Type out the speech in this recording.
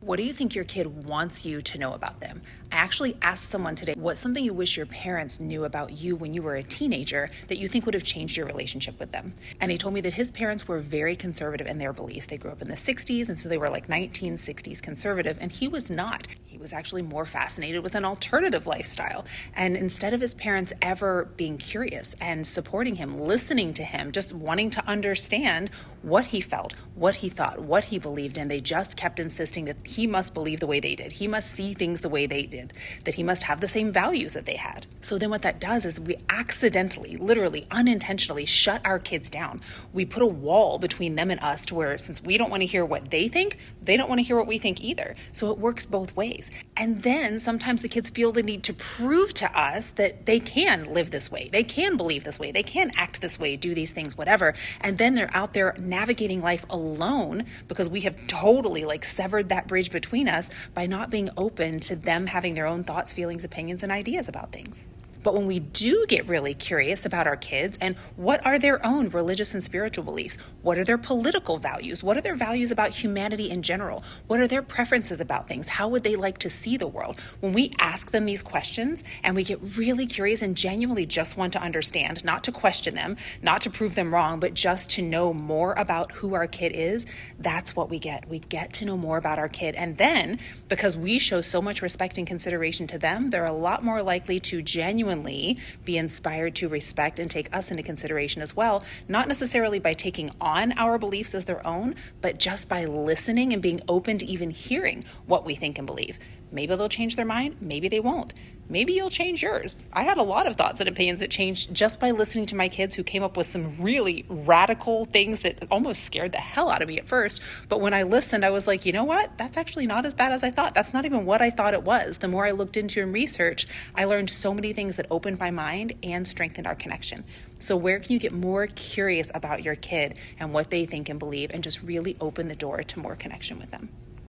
What do you think your kid wants you to know about them? I actually asked someone today, what's something you wish your parents knew about you when you were a teenager that you think would have changed your relationship with them? And he told me that his parents were very conservative in their beliefs. They grew up in the 60s, and so they were like 1960s conservative, and he was not. He was actually more fascinated with an alternative lifestyle. And instead of his parents ever being curious and supporting him, listening to him, just wanting to understand what he felt, what he thought, what he believed in, they just kept insisting that he must believe the way they did. He must see things the way they did, that he must have the same values that they had. So then what that does is we accidentally, literally, unintentionally shut our kids down. We put a wall between them and us to where, since we don't want to hear what they think, they don't want to hear what we think either. So it works both ways. And then sometimes the kids feel the need to prove to us that they can live this way, they can believe this way, they can act this way, do these things, whatever. And then they're out there navigating life alone because we have totally severed that bridge between us by not being open to them having their own thoughts, feelings, opinions, and ideas about things. But when we do get really curious about our kids and what are their own religious and spiritual beliefs, what are their political values, what are their values about humanity in general, what are their preferences about things, how would they like to see the world? When we ask them these questions and we get really curious and genuinely just want to understand, not to question them, not to prove them wrong, but just to know more about who our kid is, that's what we get. We get to know more about our kid. And then, because we show so much respect and consideration to them, they're a lot more likely to genuinely be inspired to respect and take us into consideration as well, not necessarily by taking on our beliefs as their own, but just by listening and being open to even hearing what we think and believe. Maybe they'll change their mind, maybe they won't. Maybe you'll change yours. I had a lot of thoughts and opinions that changed just by listening to my kids who came up with some really radical things that almost scared the hell out of me at first. But when I listened, I was like, you know what? That's actually not as bad as I thought. That's not even what I thought it was. The more I looked into and researched, I learned so many things that opened my mind and strengthened our connection. So where can you get more curious about your kid and what they think and believe and just really open the door to more connection with them?